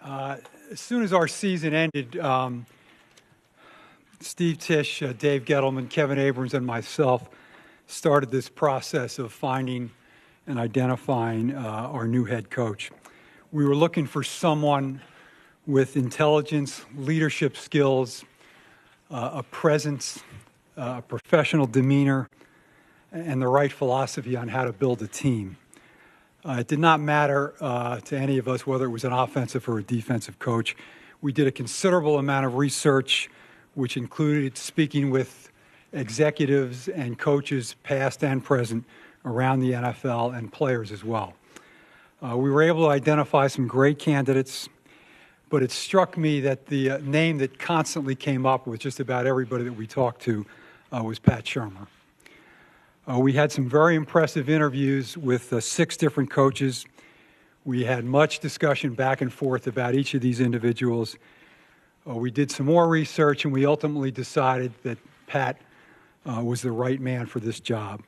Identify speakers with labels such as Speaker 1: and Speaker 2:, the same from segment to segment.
Speaker 1: As soon as our season ended, Steve Tisch, Dave Gettleman, Kevin Abrams, and myself started this process of finding and identifying our new head coach. We were looking for someone with intelligence, leadership skills, a presence, a professional demeanor, and the right philosophy on how to build a team. It did not matter to any of us whether it was an offensive or a defensive coach. We did a considerable amount of research, which included speaking with executives and coaches, past and present, around the NFL and players as well. We were able to identify some great candidates, but it struck me that the name that constantly came up with just about everybody that we talked to was Pat Shurmur. We had some very impressive interviews with 6 different coaches. We had much discussion back and forth about each of these individuals. We did some more research, and we ultimately decided that Pat was the right man for this job.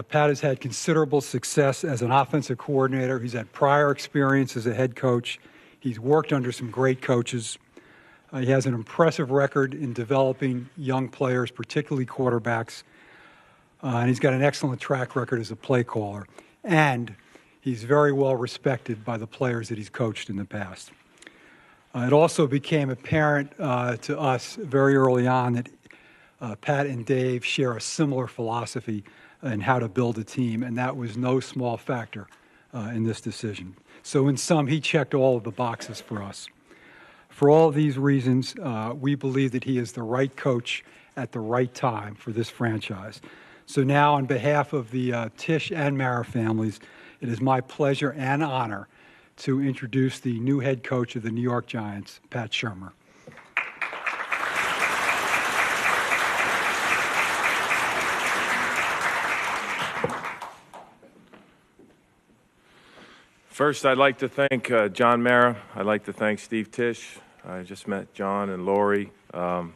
Speaker 1: Pat has had considerable success as an offensive coordinator. He's had prior experience as a head coach. He's worked under some great coaches. He has an impressive record in developing young players, particularly quarterbacks. And he's got an excellent track record as a play caller. And he's very well respected by the players that he's coached in the past. It also became apparent to us very early on that Pat and Dave share a similar philosophy in how to build a team, and that was no small factor in this decision. So in sum, he checked all of the boxes for us. For all of these reasons, we believe that he is the right coach at the right time for this franchise. So now, on behalf of the Tisch and Mara families, it is my pleasure and honor to introduce the new head coach of the New York Giants, Pat Shurmur.
Speaker 2: First, I'd like to thank John Mara. I'd like to thank Steve Tisch. I just met John and Lori. I'd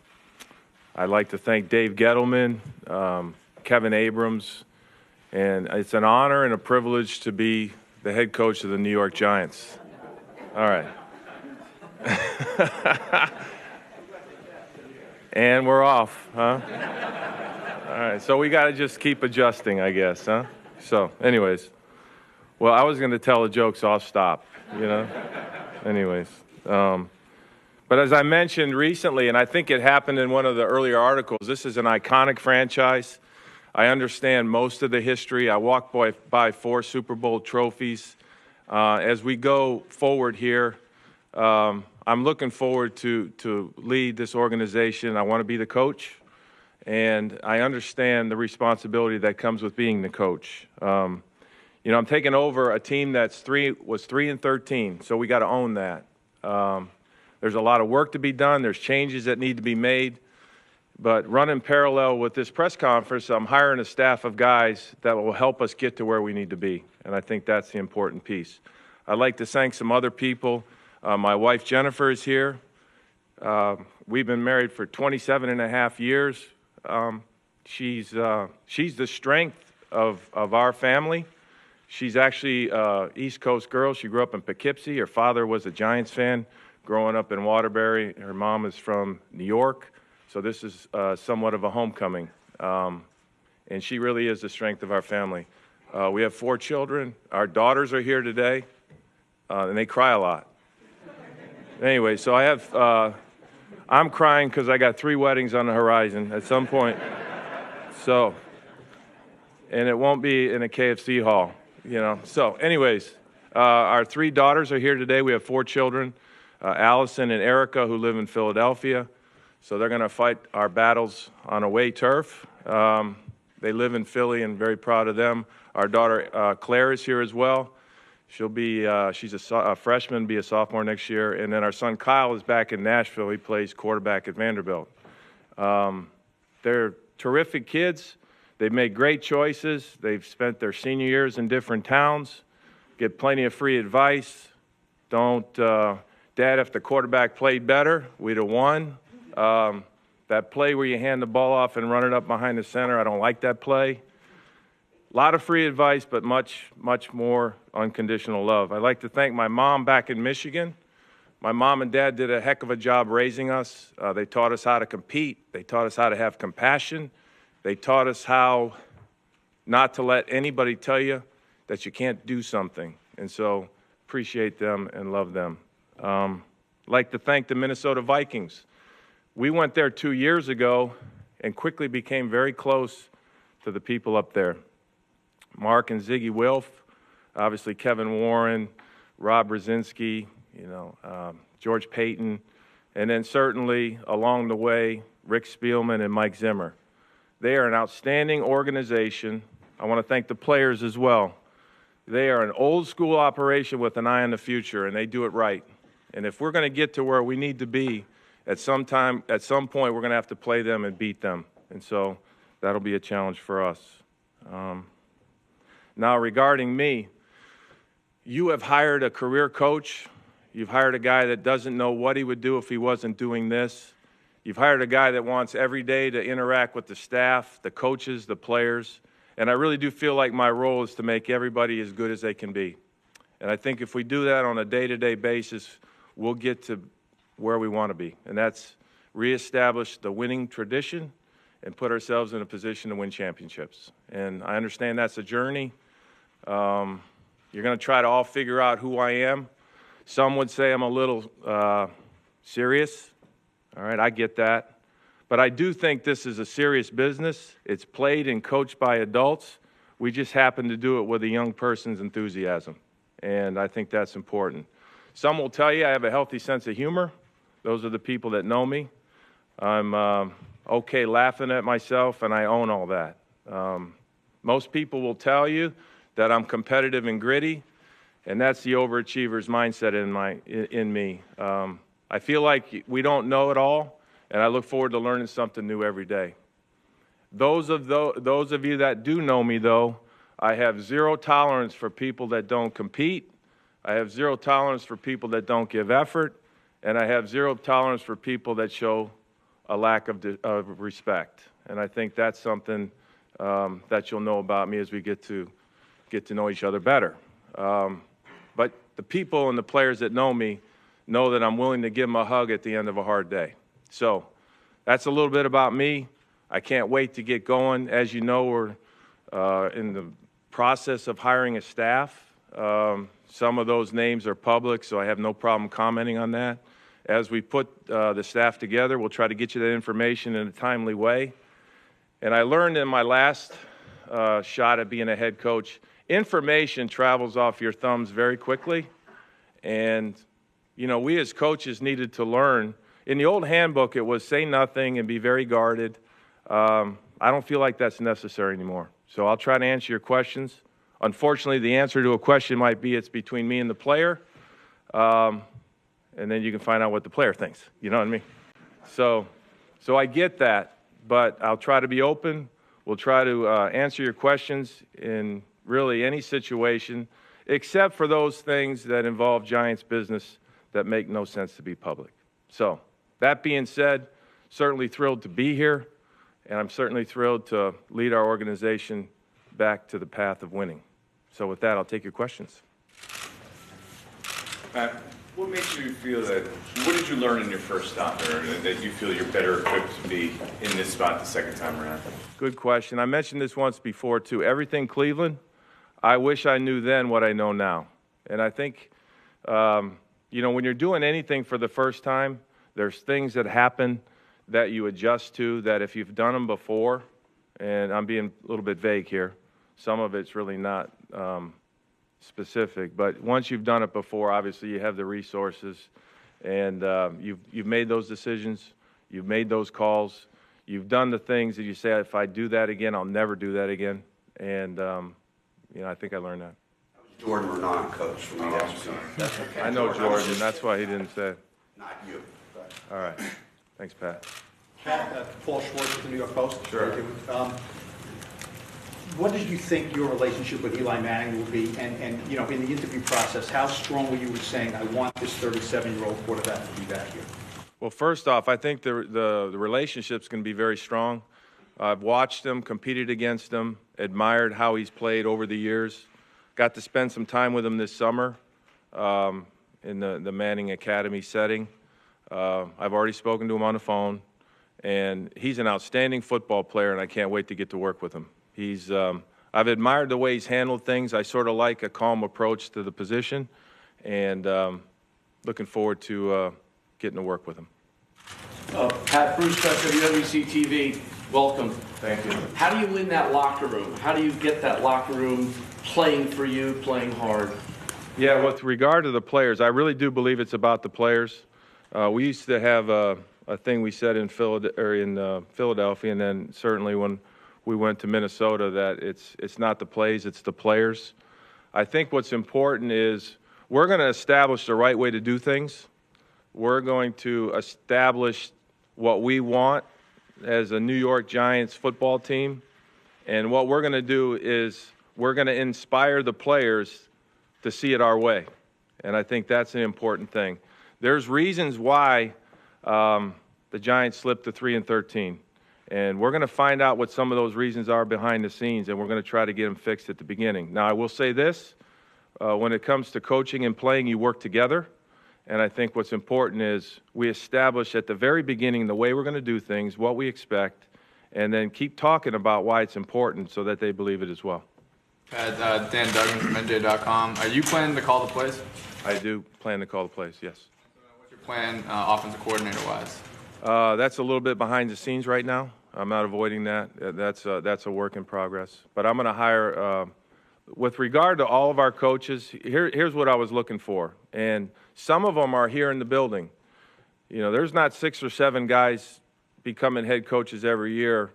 Speaker 2: like to thank Dave Gettleman, Kevin Abrams, and it's an honor and a privilege to be the head coach of the New York Giants. All right. And we're off, huh? All right, so we got to just keep adjusting, I guess, huh? So, anyways. Well, I was going to tell a joke, so I'll stop, Anyways. But as I mentioned recently, and I think it happened in one of the earlier articles, this is an iconic franchise. I understand most of the history. I walked by 4 Super Bowl trophies. As we go forward here, I'm looking forward to lead this organization. I want to be the coach, and I understand the responsibility that comes with being the coach. I'm taking over a team was 3-13, so we got to own that. There's a lot of work to be done. There's changes that need to be made. But running parallel with this press conference, I'm hiring a staff of guys that will help us get to where we need to be. And I think that's the important piece. I'd like to thank some other people. My wife, Jennifer, is here. We've been married for 27 and a half years. She's the strength of our family. She's actually an East Coast girl. She grew up in Poughkeepsie. Her father was a Giants fan growing up in Waterbury. Her mom is from New York. So this is somewhat of a homecoming. And she really is the strength of our family. We have 4 children. Our daughters are here today, and they cry a lot. Anyway, so I'm crying because I got 3 weddings on the horizon at some point. So, and it won't be in a KFC hall, So anyways, our 3 daughters are here today. We have 4 children, Allison and Erica, who live in Philadelphia. So they're going to fight our battles on away turf. They live in Philly, and very proud of them. Our daughter Claire is here as well. She's a freshman, be a sophomore next year. And then our son Kyle is back in Nashville. He plays quarterback at Vanderbilt. They're terrific kids. They've made great choices. They've spent their senior years in different towns. Get plenty of free advice. Dad, if the quarterback played better, we'd have won. That play where you hand the ball off and run it up behind the center, I don't like that play. A lot of free advice, but much, much more unconditional love. I'd like to thank my mom back in Michigan. My mom and dad did a heck of a job raising us. They taught us how to compete. They taught us how to have compassion. They taught us how not to let anybody tell you that you can't do something. And so appreciate them and love them. I'd like to thank the Minnesota Vikings. We went there 2 years ago and quickly became very close to the people up there. Mark and Ziggy Wilf, obviously Kevin Warren, Rob Brzezinski, George Payton, and then certainly along the way, Rick Spielman and Mike Zimmer. They are an outstanding organization. I want to thank the players as well. They are an old school operation with an eye on the future, and they do it right. And if we're going to get to where we need to be, at some point, we're going to have to play them and beat them. And so that'll be a challenge for us. Now, regarding me, you have hired a career coach. You've hired a guy that doesn't know what he would do if he wasn't doing this. You've hired a guy that wants every day to interact with the staff, the coaches, the players. And I really do feel like my role is to make everybody as good as they can be. And I think if we do that on a day-to-day basis, we'll get to where we want to be. And that's reestablish the winning tradition and put ourselves in a position to win championships. And I understand that's a journey. You're going to try to all figure out who I am. Some would say I'm a little serious. All right, I get that. But I do think this is a serious business. It's played and coached by adults. We just happen to do it with a young person's enthusiasm. And I think that's important. Some will tell you I have a healthy sense of humor. Those are the people that know me. I'm okay laughing at myself, and I own all that. Most people will tell you that I'm competitive and gritty, and that's the overachiever's mindset in me. I feel like we don't know it all, and I look forward to learning something new every day. Those of you that do know me, though, I have zero tolerance for people that don't compete. I have zero tolerance for people that don't give effort, and I have zero tolerance for people that show a lack of respect. And I think that's something that you'll know about me as we get to know each other better. But the people and the players that know me know that I'm willing to give them a hug at the end of a hard day. So that's a little bit about me. I can't wait to get going. As you know, we're in the process of hiring a staff. Some of those names are public, so I have no problem commenting on that. As we put the staff together, we'll try to get you that information in a timely way. And I learned in my last shot at being a head coach, information travels off your thumbs very quickly. And, we as coaches needed to learn. In the old handbook, it was say nothing and be very guarded. I don't feel like that's necessary anymore. So I'll try to answer your questions. Unfortunately, the answer to a question might be it's between me and the player. And then you can find out what the player thinks. You know what I mean? So I get that, but I'll try to be open. We'll try to answer your questions in really any situation, except for those things that involve Giants business that make no sense to be public. So that being said, certainly thrilled to be here, and I'm certainly thrilled to lead our organization back to the path of winning. So with that, I'll take your questions.
Speaker 3: Matt, what makes you feel what did you learn in your first stop there that you feel you're better equipped to be in this spot the second time around?
Speaker 2: Good question. I mentioned this once before, too. Everything Cleveland, I wish I knew then what I know now. And I think, when you're doing anything for the first time, there's things that happen that you adjust to that if you've done them before, and I'm being a little bit vague here, some of it's really not specific, but once you've done it before, obviously you have the resources, and you've made those decisions, you've made those calls, you've done the things that you say, if I do that again, I'll never do that again, and I think I learned that.
Speaker 4: Jordan Renan, coach from the FC.
Speaker 3: That's okay.
Speaker 2: I know Jordan, that's why he didn't say it.
Speaker 4: Not you.
Speaker 2: All right, thanks, Pat.
Speaker 5: Paul Schwartz with the New York Post.
Speaker 2: Sure.
Speaker 5: What did you think your relationship with Eli Manning will be? And in the interview process, how strong were you in saying, I want this 37-year-old quarterback to be back here?
Speaker 2: Well, first off, I think the relationship's going to be very strong. I've watched him, competed against him, admired how he's played over the years. Got to spend some time with him this summer. in the Manning Academy setting. I've already spoken to him on the phone, and he's an outstanding football player, and I can't wait to get to work with him. I've admired the way he's handled things. I sort of like a calm approach to the position, and looking forward to getting to work with him.
Speaker 6: Pat, Bruce Beck, WWC TV, welcome.
Speaker 2: Thank you.
Speaker 6: How do you win that locker room? How do you get that locker room playing for you, playing hard?
Speaker 2: Yeah, with regard to the players, I really do believe it's about the players. We used to have a thing we said in Philadelphia, and then certainly when we went to Minnesota, that it's not the plays, it's the players. I think what's important is we're going to establish the right way to do things. We're going to establish what we want as a New York Giants football team. And what we're going to do is we're going to inspire the players to see it our way. And I think that's an important thing. There's reasons why the Giants slipped to 3-13. And we're going to find out what some of those reasons are behind the scenes, and we're going to try to get them fixed at the beginning. Now, I will say this. When it comes to coaching and playing, you work together. And I think what's important is we establish at the very beginning the way we're going to do things, what we expect, and then keep talking about why it's important so that they believe it as well.
Speaker 7: Dan Duggan from NJ.com. Are you planning to call the plays?
Speaker 2: I do plan to call the plays, yes.
Speaker 7: What's your plan offensive coordinator-wise?
Speaker 2: That's a little bit behind the scenes right now. I'm not avoiding that. That's a work in progress. But I'm going to hire, with regard to all of our coaches, here's what I was looking for. And some of them are here in the building. You know, there's not 6 or 7 guys becoming head coaches every year,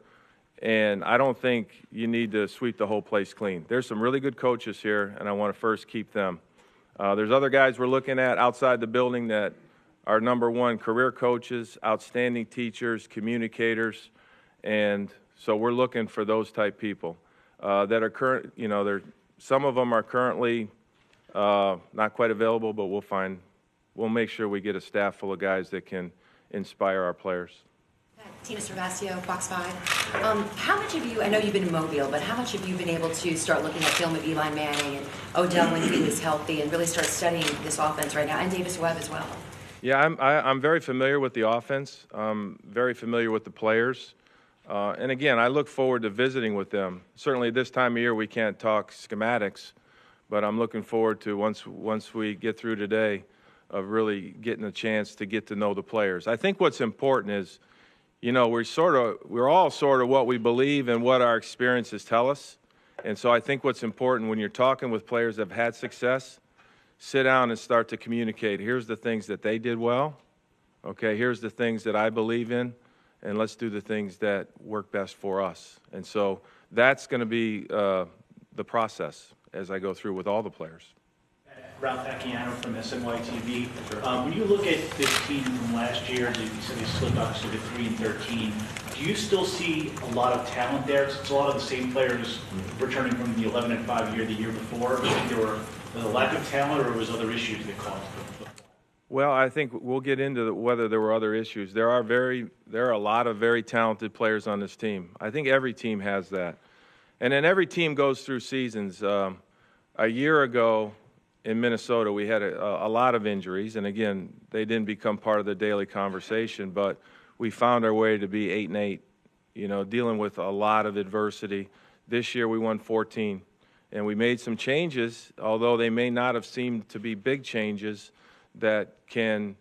Speaker 2: and I don't think you need to sweep the whole place clean. There's some really good coaches here, and I want to first keep them. There's other guys we're looking at outside the building that are #1 career coaches, outstanding teachers, communicators, and so we're looking for those type people that are current. You know, some of them are currently not quite available, but we'll make sure we get a staff full of guys that can inspire our players.
Speaker 8: Tina Cervasio, Fox 5. How much have you, I know you've been in Mobile, but how much have you been able to start looking at film of Eli Manning and Odell when he was healthy and really start studying this offense right now, and Davis Webb as well?
Speaker 2: Yeah, I'm very familiar with the offense. I'm very familiar with the players. And again, I look forward to visiting with them. Certainly this time of year we can't talk schematics, but I'm looking forward to once we get through today of really getting a chance to get to know the players. I think what's important is, you know, we're all sort of what we believe and what our experiences tell us. And so I think what's important when you're talking with players that have had success, sit down and start to communicate. Here's the things that they did well. Okay, here's the things that I believe in, and let's do the things that work best for us. And so that's going to be the process as I go through with all the players.
Speaker 9: Ralph Acciano from SNY TV. When you look at this team from last year, you said they slipped obviously to 3-13. Do you still see a lot of talent there? It's a lot of the same players returning from the 11-5 year the year before. Do you think there were a lack of talent, or was other issues that caused it?
Speaker 2: Well, I think we'll get into whether there were other issues. There are a lot of very talented players on this team. I think every team has that. And then every team goes through seasons. A year ago in Minnesota, we had a lot of injuries. And again, they didn't become part of the daily conversation, but we found our way to be 8-8, you know, dealing with a lot of adversity. This year we won 14. And we made some changes, although they may not have seemed to be big changes, that can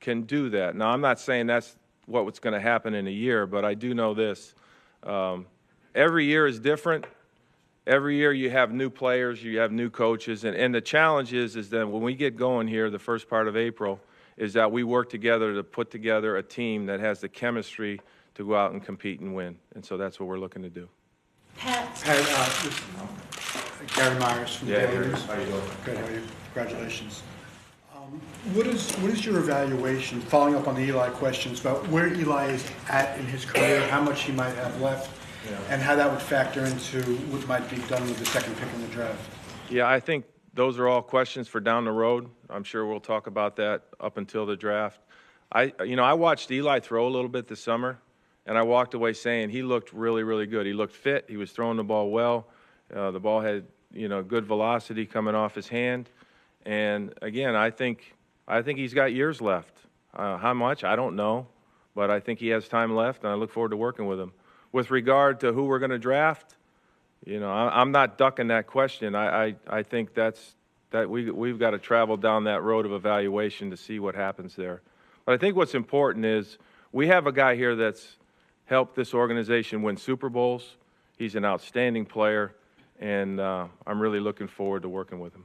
Speaker 2: do that. Now, I'm not saying that's what's going to happen in a year, but I do know this. Every year is different. Every year you have new players, you have new coaches, and the challenge is that when we get going here the first part of April, is that we work together to put together a team that has the chemistry to go out and compete and win. And so that's what we're looking to do.
Speaker 8: Pat.
Speaker 10: Gary Myers from the Daily News.
Speaker 2: How you doing?
Speaker 10: Good, how are you? Congratulations. What is your evaluation, following up on the Eli questions, about where Eli is at in his career, how much he might have left, and how that would factor into what might be done with the second pick in the draft?
Speaker 2: Yeah, I think those are all questions for down the road. I'm sure we'll talk about that up until the draft. I watched Eli throw a little bit this summer, and I walked away saying he looked really, really good. He looked fit. He was throwing the ball well. The ball had, good velocity coming off his hand. And again, I think I think he's got years left. How much? I don't know. But I think he has time left, and I look forward to working with him. With regard to who we're going to draft, I'm not ducking that question. I think that we've got to travel down that road of evaluation to see what happens there. But I think what's important is we have a guy here that's helped this organization win Super Bowls. He's an outstanding player, and I'm really looking forward to working with him.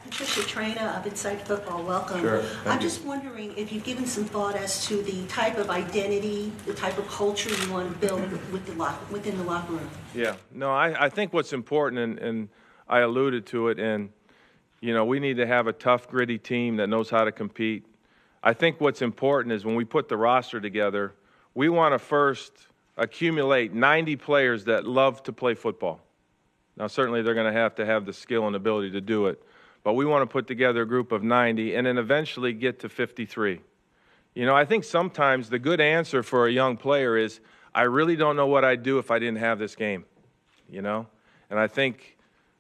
Speaker 11: Patricia Traina of Inside Football, welcome.
Speaker 2: Sure,
Speaker 11: I'm just wondering if you've given some thought as to the type of identity, the type of culture you want to build within the locker room.
Speaker 2: Yeah, no, I think what's important, and I alluded to it, and we need to have a tough, gritty team that knows how to compete. I think what's important is when we put the roster together, we want to first accumulate 90 players that love to play football. Now, certainly they're going to have the skill and ability to do it. But we want to put together a group of 90 and then eventually get to 53. I think sometimes the good answer for a young player is, I really don't know what I'd do if I didn't have this game, And I think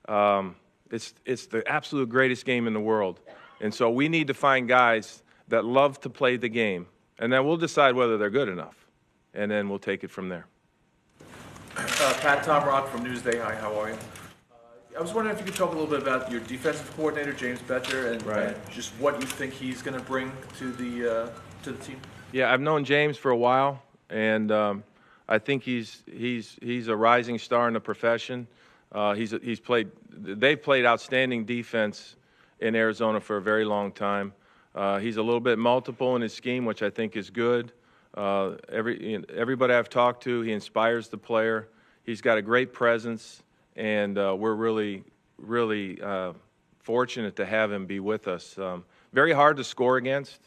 Speaker 2: it's the absolute greatest game in the world. And so we need to find guys that love to play the game. And then we'll decide whether they're good enough. And then we'll take it from there.
Speaker 12: Pat Tomrock from Newsday. Hi, how are you? I was wondering if you could talk a little bit about your defensive coordinator, James Betcher, and just what you think he's going to bring to the team.
Speaker 2: Yeah, I've known James for a while, and I think he's a rising star in the profession. They've played outstanding defense in Arizona for a very long time. He's a little bit multiple in his scheme, which I think is good. Everybody I've talked to, he inspires the player. He's got a great presence. And we're really, really fortunate to have him be with us. Very hard to score against.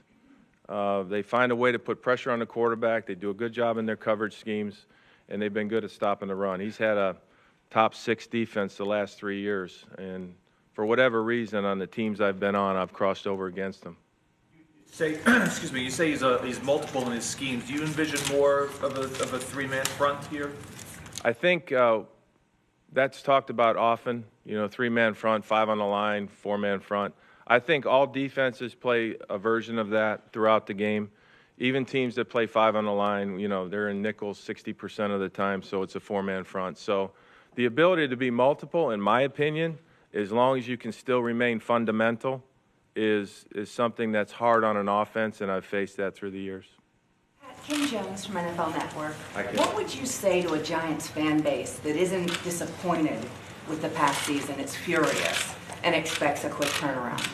Speaker 2: They find a way to put pressure on the quarterback. They do a good job in their coverage schemes, and they've been good at stopping the run. He's had a top 6 defense the last 3 years, and for whatever reason on the teams I've been on, I've crossed over against him.
Speaker 12: Excuse me. You say he's multiple in his schemes. Do you envision more of a 3-man front here?
Speaker 2: I think. That's talked about often, 3-man front, 5 on the line, 4-man front. I think all defenses play a version of that throughout the game. Even teams that play 5 on the line, they're in nickels 60% of the time, so it's a 4-man front. So the ability to be multiple, in my opinion, as long as you can still remain fundamental, is something that's hard on an offense, and I've faced that through the years.
Speaker 13: Kim Jones from NFL Network. What would you say to a Giants fan base that isn't disappointed with the past season, it's furious, and expects a quick turnaround?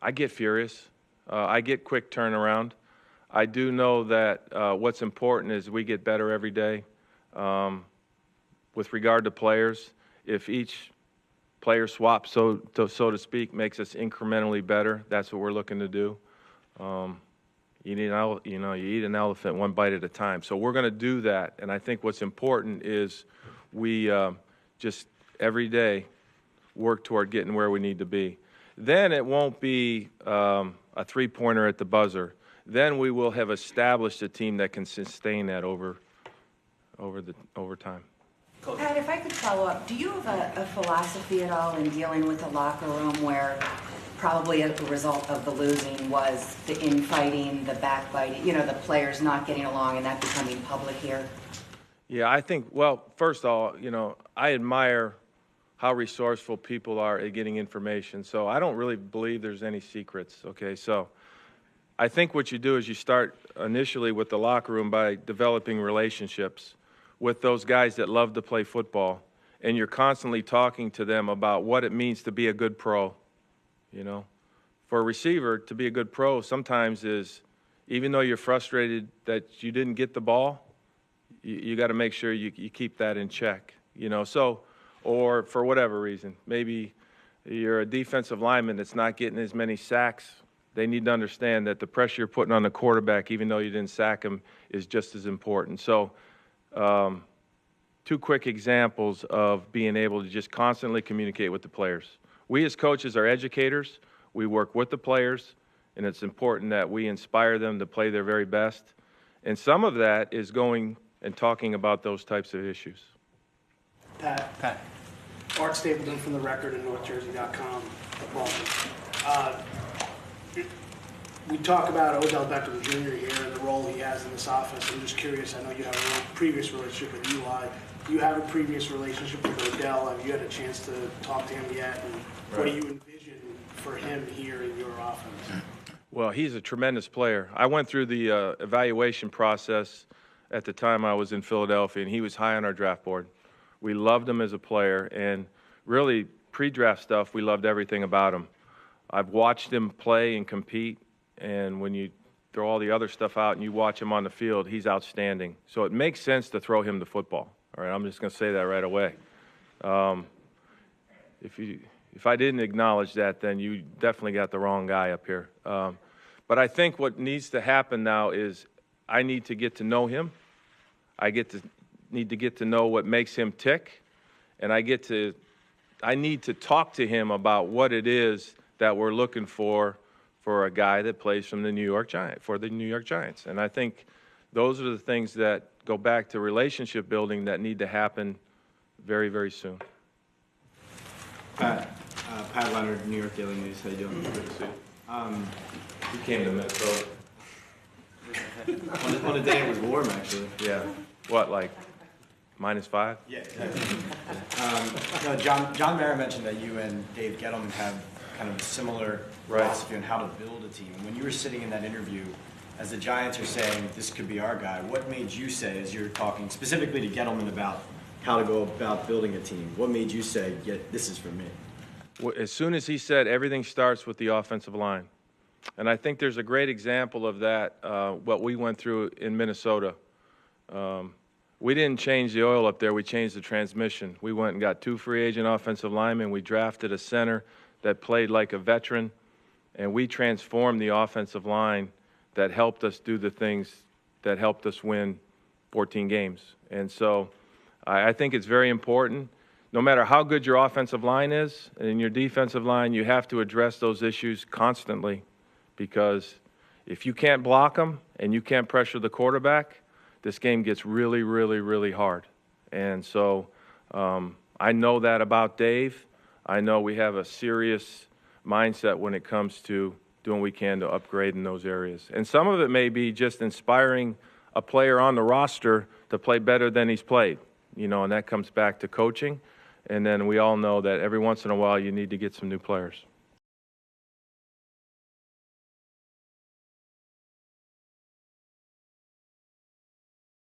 Speaker 2: I get furious. I get quick turnaround. I do know that what's important is we get better every day. With regard to players, if each player swap, so to speak, makes us incrementally better, that's what we're looking to do. You eat an elephant one bite at a time. So we're going to do that. And I think what's important is we just every day work toward getting where we need to be. Then it won't be a 3-pointer at the buzzer. Then we will have established a team that can sustain that over time.
Speaker 13: Pat, if I could follow up, do you have a philosophy at all in dealing with the locker room where probably a result of the losing was the infighting, the backbiting, the players not getting along and that becoming public here?
Speaker 2: Yeah, I think, well, first of all, I admire how resourceful people are at getting information. So I don't really believe there's any secrets, okay? So I think what you do is you start initially with the locker room by developing relationships with those guys that love to play football, and you're constantly talking to them about what it means to be a good pro. For a receiver, to be a good pro sometimes is, even though you're frustrated that you didn't get the ball, you got to make sure you keep that in check, So, or for whatever reason, maybe you're a defensive lineman that's not getting as many sacks. They need to understand that the pressure you're putting on the quarterback, even though you didn't sack him, is just as important. So, 2 quick examples of being able to just constantly communicate with the players. We as coaches are educators. We work with the players, and it's important that we inspire them to play their very best. And some of that is going and talking about those types of issues.
Speaker 14: Pat. Art Stapleton from The Record and NorthJersey.com. Boston. we talk about Odell Beckham Jr. here and the role he has in this offense. I'm just curious, I know you have a previous relationship with Eli. Do you have a previous relationship with Odell? Have you had a chance to talk to him yet? And what do you envision for him here in your offense?
Speaker 2: Well, he's a tremendous player. I went through the evaluation process at the time I was in Philadelphia, and he was high on our draft board. We loved him as a player, and really pre-draft stuff, we loved everything about him. I've watched him play and compete, and when you throw all the other stuff out and you watch him on the field, he's outstanding. So it makes sense to throw him the football. All right, I'm just going to say that right away. If I didn't acknowledge that, then you definitely got the wrong guy up here. But I think what needs to happen now is I need to get to know him. I need to get to know what makes him tick, and I need to talk to him about what it is that we're looking for a guy that plays for the New York Giants. And I think those are the things that go back to relationship building that need to happen very, very soon.
Speaker 15: Pat Leonard, New York Daily News. How you doing?
Speaker 2: Good to see you. He came to Minnesota.
Speaker 15: on a day it was warm, actually.
Speaker 2: Yeah. What, like -5?
Speaker 15: Yeah. No, John Mara mentioned that you and Dave Gettleman have kind of similar philosophy on how to build a team. When you were sitting in that interview, as the Giants are saying, this could be our guy, what made you say, as you're talking specifically to Gettleman about how to go about building a team, what made you say, yeah, this is for me?
Speaker 2: Well, as soon as he said everything starts with the offensive line. And I think there's a great example of that, what we went through in Minnesota. We didn't change the oil up there, we changed the transmission. We went and got 2 free agent offensive linemen. We drafted a center that played like a veteran, and we transformed the offensive line that helped us do the things that helped us win 14 games. And so I think it's very important. No matter how good your offensive line is and your defensive line, you have to address those issues constantly, because if you can't block them and you can't pressure the quarterback, this game gets really, really, really hard. And so I know that about Dave. I know we have a serious mindset when it comes to doing what we can to upgrade in those areas. And some of it may be just inspiring a player on the roster to play better than he's played, and that comes back to coaching. And then we all know that every once in a while you need to get some new players.